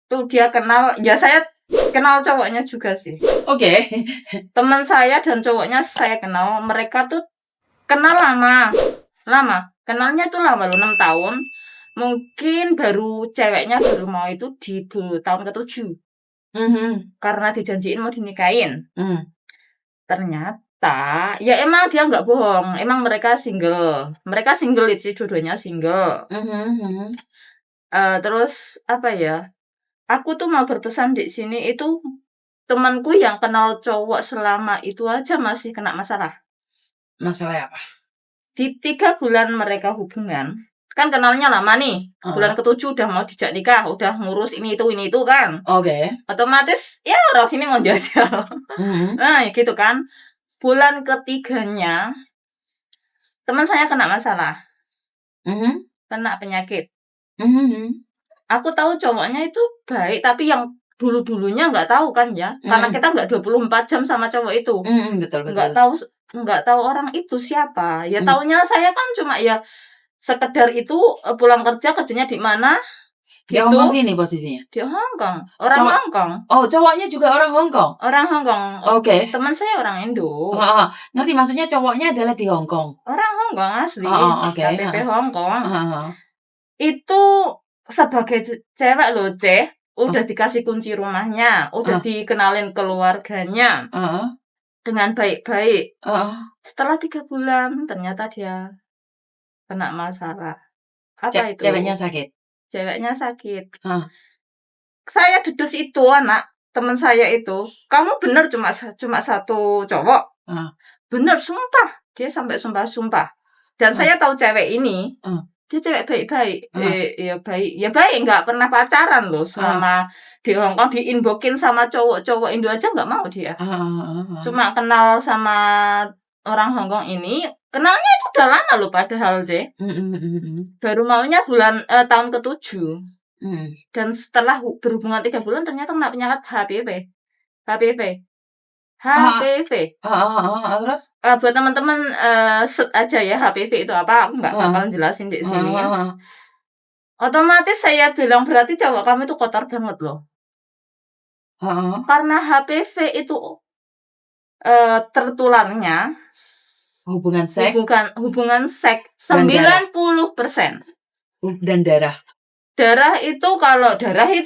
Tuh dia kenal, ya saya kenal cowoknya juga sih. Oke. Teman saya dan cowoknya saya kenal, mereka tuh kenal lama. Kenalnya tuh lama loh, 6 tahun. Mungkin ceweknya baru mau itu di tahun ke-7. Karena dijanjiin mau dinikahin. Ternyata, ya emang dia nggak bohong, emang mereka single. Mereka single sih, dua-duanya single. Terus apa ya? Aku tuh mau berpesan di sini itu temanku yang kenal cowok selama itu aja masih kena masalah. Masalah apa? Di 3 bulan mereka hubungan, kan kenalnya lama nih. Bulan ke-7 udah mau dijak nikah, udah ngurus ini itu kan. Oke. Otomatis ya orang sini mau jajal. Nah, gitu kan. Bulan ke-3-nya teman saya kena masalah. Kena penyakit. Aku tahu cowoknya itu baik, tapi yang dulu-dulunya nggak tahu kan ya. Karena kita nggak 24 jam sama cowok itu. Betul. Nggak tahu orang itu siapa. Ya taunya saya kan cuma ya sekedar itu pulang kerjanya di mana Di gitu. Hongkong sini posisinya? Di Hongkong. Orang Hongkong. Oh, cowoknya juga orang Hongkong? Orang Hongkong. Oke. Teman saya orang Indo. Ngerti, maksudnya cowoknya adalah di Hongkong? Orang Hongkong asli. Oke. KTP Hongkong. Itu sebagai cewek loh, udah dikasih kunci rumahnya, udah dikenalin keluarganya dengan baik-baik. Setelah 3 bulan ternyata dia kena masalah. Apa itu? Ceweknya sakit. Saya dedes itu anak teman saya itu. Kamu bener cuma satu cowok. Bener, sumpah. Dia sampai sumpah. Dan saya tahu cewek ini. Dia cewek baik-baik. Baik, nggak pernah pacaran loh selama di Hongkong, diinbokin sama cowok-cowok Indo aja nggak mau dia. Cuma kenal sama orang Hongkong ini, kenalnya itu udah lama loh padahal, baru maunya tahun ke-7. Dan setelah berhubungan 3 bulan ternyata kena penyakit HPV. Terus? Buat teman-teman search aja ya HPV itu apa, aku nggak bakalan jelasin di sini. Otomatis saya bilang berarti cowok kamu itu kotor banget loh. Karena HPV itu tertularnya hubungan seks 90%. Dan darah. Darah itu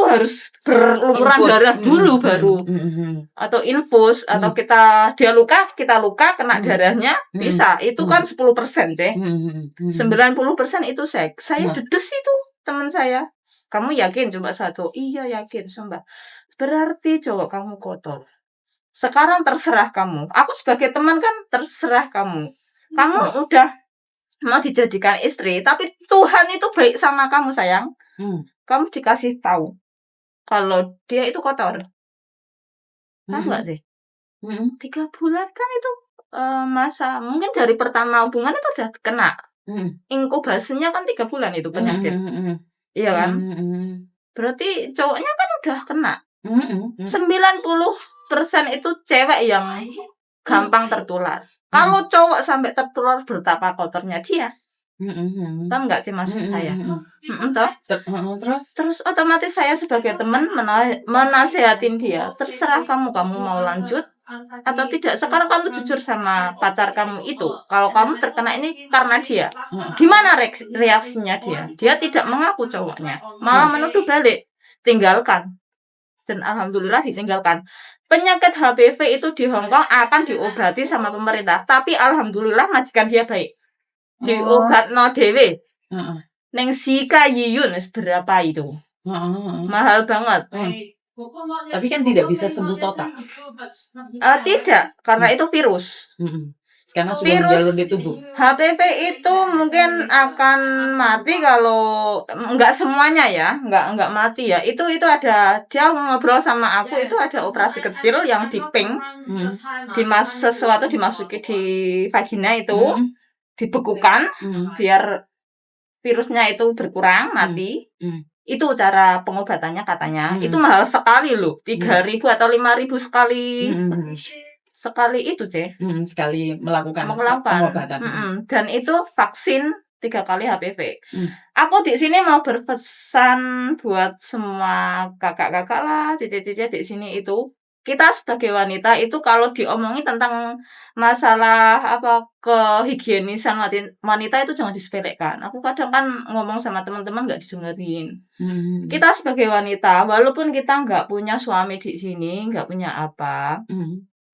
harus berlumuran darah dulu baru. Atau infus, atau dia luka kena darahnya bisa. Itu kan 10%, 90% itu seks. Saya dedes itu teman saya. Kamu yakin cuma satu? Iya yakin, sumpah. Berarti cowok kamu kotor. Sekarang terserah kamu. Aku sebagai teman kan terserah kamu. Kamu udah mau dijadikan istri, tapi Tuhan itu baik sama kamu sayang. Kamu dikasih tahu kalau dia itu kotor. Tahu nggak sih? 3 bulan kan itu masa mungkin dari pertama hubungan itu udah kena. Inkubasinya kan 3 bulan itu penyakit. Iya kan? Berarti cowoknya kan udah kena. 90% itu cewek yang gampang tertular. Kalau cowok sampai tertular, betapa kotornya dia. Tahu nggak sih maksud saya? Terus otomatis saya sebagai teman menasehatin dia. Terserah kamu mau lanjut atau tidak. Sekarang kamu jujur sama pacar kamu itu. Kalau kamu terkena ini karena dia. Gimana reaksinya dia? Dia tidak mengaku cowoknya. Malah menuduh balik. Tinggalkan. Dan alhamdulillah ditinggalkan. Penyakit HPV itu di Hongkong akan diobati sama pemerintah. Tapi alhamdulillah majikan dia baik. Diobatno dhewe. Neng Sika Yiyun berapa itu? Mahal banget. Tapi kan tidak bisa sembuh total. Tidak, karena itu virus. Karena sudah menjalur di tubuh. HPV itu mungkin akan mati kalau enggak semuanya ya, enggak mati ya. Itu ada dia ngobrol sama aku itu ada operasi kecil yang diping, sesuatu dimasuki di vagina itu, dibekukan biar virusnya itu berkurang mati. Itu cara pengobatannya katanya. Itu mahal sekali loh, 3.000 atau 5.000 sekali. Sekali itu, sekali melakukan pengobatan. Dan itu vaksin 3 kali HPV. Hmm. Aku di sini mau berpesan buat semua kakak-kakak lah, cici-cici di sini itu, kita sebagai wanita itu kalau diomongin tentang masalah kehigienisan wanita itu jangan disepelekan. Aku kadang kan ngomong sama teman-teman nggak didengerin. Hmm. Kita sebagai wanita, walaupun kita nggak punya suami di sini, nggak punya apa,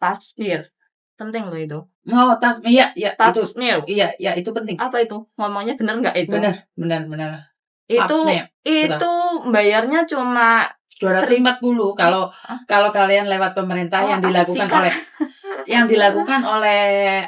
pap smear, penting loh itu. Oh, iya, Pap itu. smear. Iya, itu penting. Apa itu? Ngomongnya bener nggak itu? Benar. Pap Itu smear, betul. itu bayarnya cuma 240 kalau kalian lewat pemerintah yang dilakukan oleh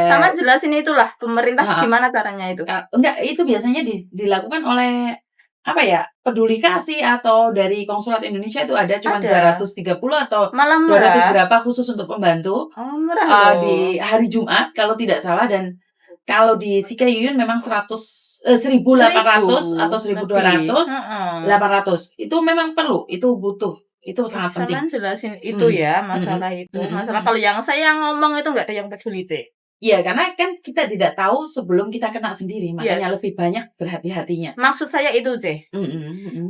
Sama jelasin itulah pemerintah gimana caranya itu. enggak, itu biasanya dilakukan oleh apa ya, Peduli Kasih atau dari Konsulat Indonesia itu ada cuma 230 atau Malah 200 berapa khusus untuk pembantu. Murah loh. Di hari Jumat kalau tidak salah, dan kalau di Sikayuyun memang 1.800 atau 1.200, 800. Itu memang perlu, itu butuh, itu sangat penting. Saya jelasin itu ya, masalah itu. Masalah kalau yang saya ngomong itu nggak ada yang peduli deh. Iya, karena kan kita tidak tahu sebelum kita kena sendiri, makanya lebih banyak berhati-hatinya. Maksud saya itu, C.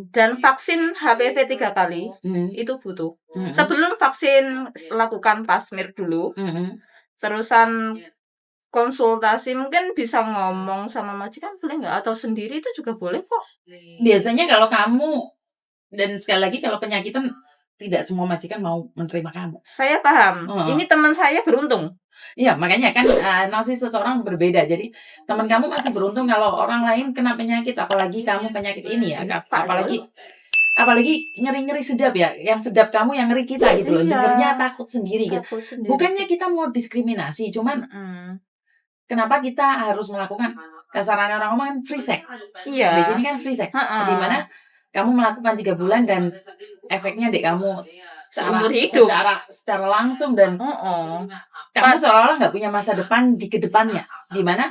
Dan vaksin HPV 3 kali itu butuh. Sebelum vaksin lakukan pap smear dulu. Terusan konsultasi mungkin bisa ngomong sama majikan boleh nggak, atau sendiri itu juga boleh kok. Biasanya kalau kamu, dan sekali lagi kalau penyakitan tidak semua majikan mau menerima kamu. Saya paham. Ini teman saya beruntung. Iya, makanya kan nasib seseorang berbeda. Jadi teman kamu masih beruntung kalau orang lain kena penyakit, apalagi kamu penyakit ini ya. Apalagi ngeri-ngeri sedap ya. Yang sedap kamu, yang ngeri kita gitu loh. Dengernya takut sendiri gitu. Bukannya kita mau diskriminasi, cuman kenapa kita harus melakukan, kasarannya orang ngomong kan free sex. Iya. Di sini kan free sex. Di mana kamu melakukan 3 bulan dan efeknya dek kamu seumur hidup secara langsung, dan kamu seolah-olah nggak punya masa depan di kedepannya. Di mana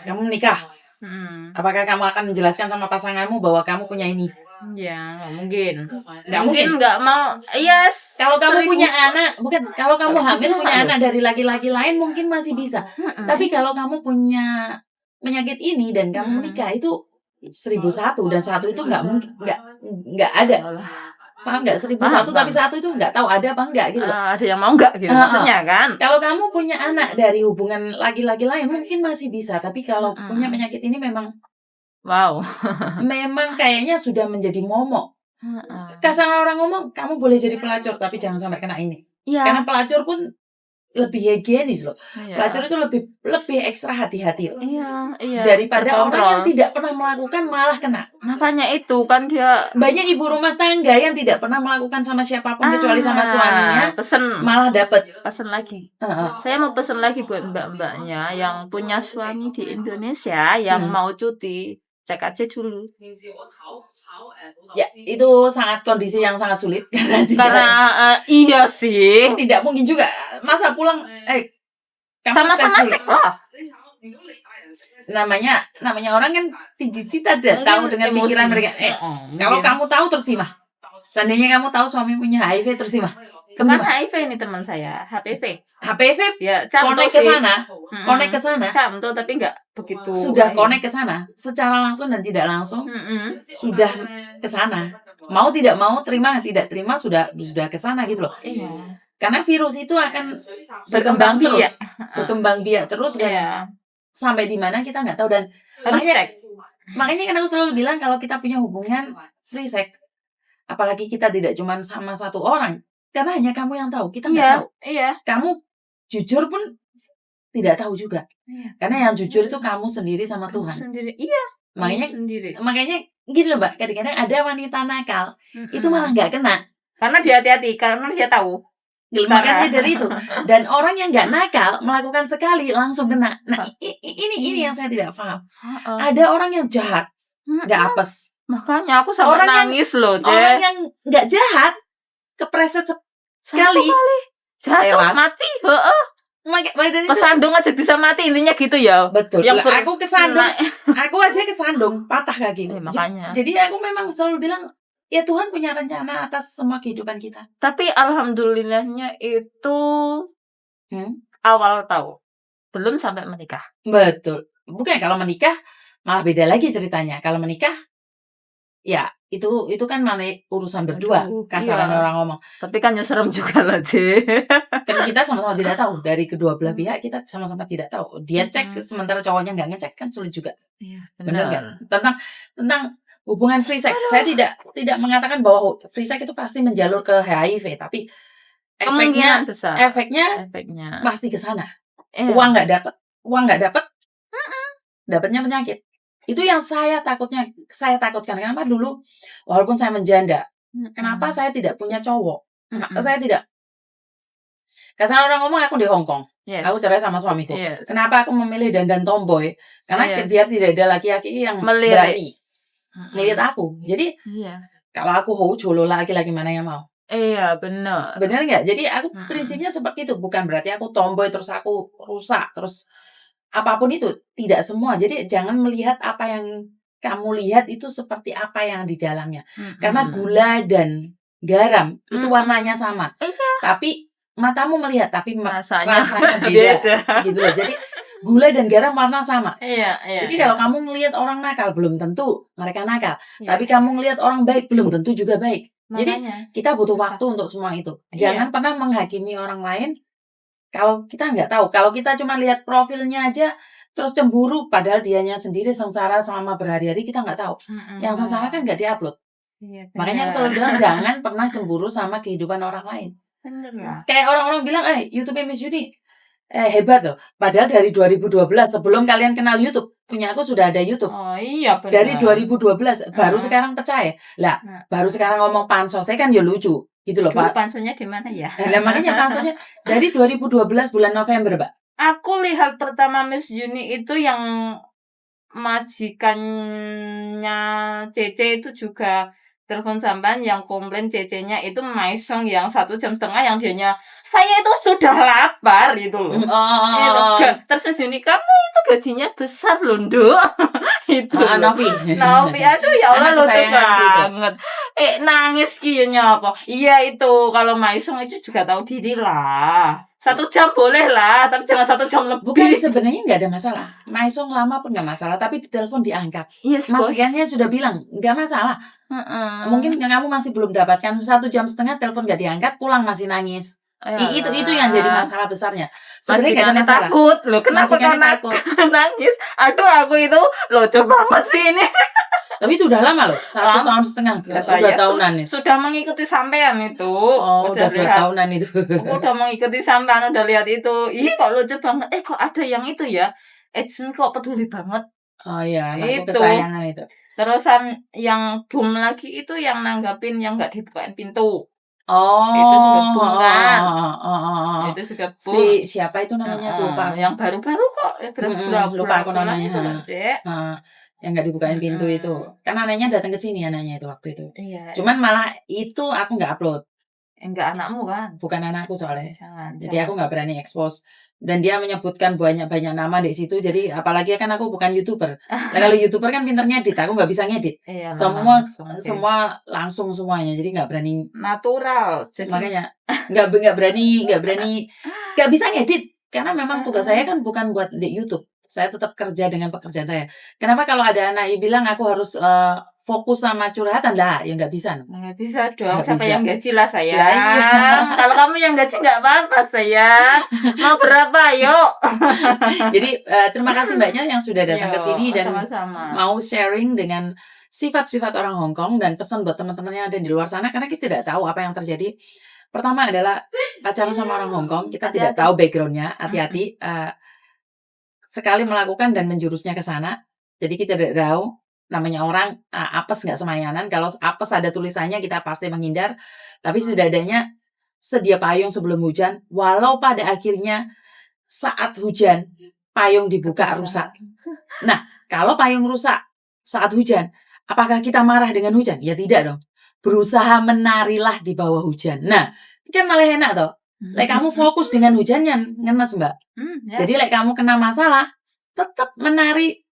kamu menikah. Apakah kamu akan menjelaskan sama pasanganmu bahwa kamu punya ini? Ya, mungkin. Mungkin nggak mau. Yes. Kalau kamu punya anak, kalau kamu hamil punya anak dari laki-laki lain mungkin masih bisa. Tapi kalau kamu punya penyakit ini dan kamu menikah, itu 1.001, dan 1 itu nggak mungkin, nggak ada. Paham nggak? 1.001 tapi 1 itu nggak tahu ada apa enggak gitu. Ada yang mau nggak gitu maksudnya kan? Kalau kamu punya anak dari hubungan laki-laki lain mungkin masih bisa, tapi kalau punya penyakit ini memang memang kayaknya sudah menjadi momok. Kasar orang ngomong, kamu boleh jadi pelacur tapi jangan sampai kena ini. Karena pelacur pun lebih higienis loh. Pelacur itu lebih ekstra hati-hati loh. Daripada orang yang tidak pernah melakukan malah kena. Makanya itu kan dia banyak ibu rumah tangga yang tidak pernah melakukan sama siapapun kecuali sama suaminya, malah dapat pesen lagi. Saya mau pesen lagi buat mbak-mbaknya yang punya suami di Indonesia yang mau cuti. Cek aja dulu. Ya, itu kondisi yang sangat sulit karena iya sih. Tidak mungkin juga masa pulang sama-sama cek lah. Namanya orang kan kita tidak tahu dengan pikiran mereka. Kalau kamu tahu terus timah. Seandainya kamu tahu suami punya HIV terus timah. Bukan HIV ini teman saya, HPV. Ya, connect ke sana. Camto tapi enggak begitu. Sudah connect ke sana secara langsung dan tidak langsung. Sudah ke sana. Mau tidak mau, terima tidak terima sudah ke sana gitu loh. Iya. Karena virus itu akan berkembang biak terus dan sampai di mana kita nggak tahu, dan makanya kan aku selalu bilang kalau kita punya hubungan free sex, apalagi kita tidak cuma sama satu orang. Karena hanya kamu yang tahu, kita nggak tahu. Iya. Kamu jujur pun tidak tahu juga. Karena yang jujur itu kamu sendiri sama Tuhan. Sendiri. Iya. Makanya gini loh Mbak, kadang-kadang ada wanita nakal, itu malah nggak kena. Karena dia hati-hati, karena dia tahu. Makanya dari itu. Dan orang yang nggak nakal melakukan sekali langsung kena. Nah ini yang saya tidak paham. Ada orang yang jahat, nggak apes. Makanya aku sampai nangis loh, Cek. Orang yang nggak jahat kepreset sekali jatuh mati, kesandung aja bisa mati, intinya gitu ya. Betul. Aku kesandung, aku aja kesandung, patah kaki. Makanya. Jadi aku memang selalu bilang, ya Tuhan punya rencana atas semua kehidupan kita. Tapi alhamdulillahnya itu awal tahu, belum sampai menikah. Betul. Bukan kalau menikah malah beda lagi ceritanya. Kalau menikah, ya itu kan malah urusan berdua, Aduh, kasaran iya. orang ngomong. Tapi kan ya serem juga lah, C. Kan kita sama-sama tidak tahu, dari kedua belah Hmm. pihak kita sama-sama tidak tahu. Dia cek, sementara cowoknya nggak ngecek, kan sulit juga. Iya, Bener nggak? benar. Tentang hubungan free sex, Aduh. saya tidak mengatakan bahwa free sex itu pasti menjalur ke HIV, tapi Kemungkinan besar. efeknya Efeknya. pasti ke sana. Iya. Uang nggak dapet, dapatnya penyakit. Itu yang saya takutkan. Kenapa dulu, walaupun saya menjanda, kenapa saya tidak punya cowok? Kenapa saya tidak? Karena orang ngomong aku di Hong Kong. Yes. Aku cerai sama suamiku. Yes. Kenapa aku memilih dandan tomboy? Karena Yes. biar tidak ada laki-laki yang Melirik. berani ngelihat aku. Jadi Iya. kalau aku jolo, laki-laki mana yang mau? Iya, benar. Bener nggak? Jadi aku prinsipnya seperti itu. Bukan berarti aku tomboy terus aku rusak terus apapun itu. Tidak semua. Jadi jangan melihat apa yang kamu lihat itu seperti apa yang di dalamnya. Karena gula dan garam itu warnanya sama. Tapi matamu melihat, tapi rasanya beda. Gitu loh. Jadi gula dan garam warna sama. Iya. Jadi kalau kamu melihat orang nakal, belum tentu mereka nakal. Tapi kamu melihat orang baik, belum tentu juga baik. Jadi kita butuh waktu untuk semua itu. Jangan pernah menghakimi orang lain kalau kita nggak tahu. Kalau kita cuma lihat profilnya aja terus cemburu, padahal dianya sendiri sengsara selama berhari-hari, kita nggak tahu. Yang sengsara kan nggak diupload. Makanya aku selalu bilang jangan pernah cemburu sama kehidupan orang lain. Bener ya. Kayak orang-orang bilang, YouTube Miss Yuni hebat loh. Padahal dari 2012 sebelum kalian kenal YouTube, punya aku sudah ada YouTube. Oh iya benar. Dari 2012 baru sekarang percaya. Lah, baru sekarang ngomong pansosnya kan ya lucu. Gitu loh, Pak. Pansosnya di mana ya? Nah, makanya pansosnya dari 2012 bulan November, Pak. Aku lihat pertama Miss Yuni itu yang majikannya Cece itu juga telepon sampean yang komplain Cece-nya itu maisong yang 1,5 jam yang dianya saya itu sudah lapar gitu loh. Terus Miss Yuni, kamu itu gajinya besar loh, Nduk. Itu Novi, aduh ya Allah lucu banget. Nangis kayaknya apa? Iya itu kalau maisong itu juga tahu diri lah. 1 jam boleh lah, tapi jangan 1 jam lebih. Bukan, sebenarnya nggak ada masalah. Maisong lama pun nggak masalah, tapi di telepon diangkat. Yes, majikannya sudah bilang nggak masalah. Mungkin kamu masih belum dapatkan 1,5 jam telepon nggak diangkat, pulang masih nangis. Itu yang jadi masalah besarnya. Sebenarnya nggak ada masalah. Takut loh, kenapa takut nangis? Aduh aku itu lucu banget sih ini. Tapi itu udah lama loh, 1,5 tahun, udah tahunan nih. Sudah mengikuti sampean itu. Udah 2 tahunan itu. Udah mengikuti sampean, udah lihat itu. Ih kok lucu banget. Kok ada yang itu ya? Edson kok peduli banget. Oh iya, anakku kesayangan itu. Terusan yang boom lagi itu yang nanggapin yang nggak dibukain pintu. Itu juga boom kan. Itu juga boom. Siapa itu namanya? Lupa. Yang baru-baru kok. Lupa aku namanya. Yang nggak dibukain pintu itu. Kan anaknya datang ke sini anaknya itu waktu itu. Iya. Cuman malah itu aku nggak upload. Enggak anakmu kan? Bukan anakku soalnya. Jadi Jangan. aku nggak berani expose. Dan dia menyebutkan banyak nama di situ. Jadi apalagi kan aku bukan YouTuber. Nah, kalau YouTuber kan pinter ngedit, aku nggak bisa ngedit. Iya, semua langsung semuanya. Jadi nggak berani. Natural. Jadi... Makanya nggak berani, nggak bisa ngedit. Karena memang tugas saya kan bukan buat di YouTube. Saya tetap kerja dengan pekerjaan saya. Kenapa kalau ada anak yang bilang aku harus fokus sama curhatan? Lah, ya nggak bisa. Nggak bisa dong. Siapa yang gaji lah sayang. Kalau kamu yang gaji nggak apa-apa sayang. Mau berapa? Yuk. Jadi terima kasih banyak yang sudah datang ke sini dan sama-sama. mau sharing dengan sifat-sifat orang Hong Kong dan pesan buat teman-teman yang ada di luar sana karena kita tidak tahu apa yang terjadi. Pertama adalah pacaran sama orang Hong Kong, kita tidak tahu backgroundnya, hati-hati. Sekali melakukan dan menjurusnya ke sana. Jadi kita tidak tahu, namanya orang apes nggak semayanan. Kalau apes ada tulisannya kita pasti menghindar. Tapi setidaknya sedia payung sebelum hujan. Walau pada akhirnya saat hujan payung dibuka rusak. Nah kalau payung rusak saat hujan, apakah kita marah dengan hujan? Ya tidak dong. Berusaha menarilah di bawah hujan. Nah kan malah enak toh. Kamu fokus dengan hujannya ngenes mbak. Jadi kamu kena masalah, tetap menari.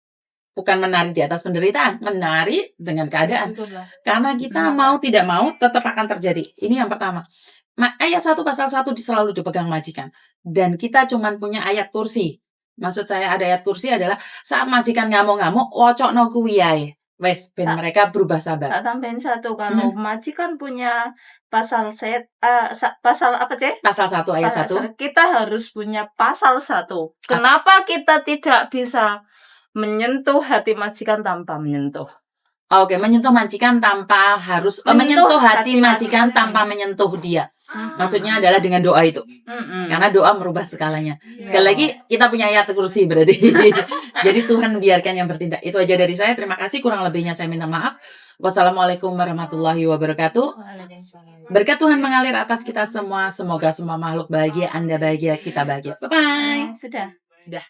Bukan menari di atas penderitaan, menari dengan keadaan. Karena kita mau tidak mau tetap akan terjadi. Ini yang pertama. Ayat 1 pasal 1 selalu dipegang majikan. Dan kita cuma punya ayat kursi. Maksud saya ada ayat kursi adalah saat majikan ngamuk-ngamuk, wocokno kuwi ae. Wes ben Tak mereka berubah sabar. tak tambahin satu, kalau majikan punya pasal apa, C? Pasal 1 ayat 1. Kita harus punya pasal 1. Kenapa kita tidak bisa menyentuh hati majikan tanpa menyentuh? Oke, menyentuh majikan tanpa harus menyentuh hati majikan tanpa menyentuh dia. Maksudnya adalah dengan doa itu. Karena doa merubah segalanya. Sekali lagi kita punya ayat kursi berarti. Jadi Tuhan biarkan yang bertindak. Itu aja dari saya. Terima kasih. Kurang lebihnya saya minta maaf. Wassalamualaikum warahmatullahi wabarakatuh. Berkat Tuhan mengalir atas kita semua. Semoga semua makhluk bahagia, Anda bahagia, kita bahagia. Bye-bye. Sudah.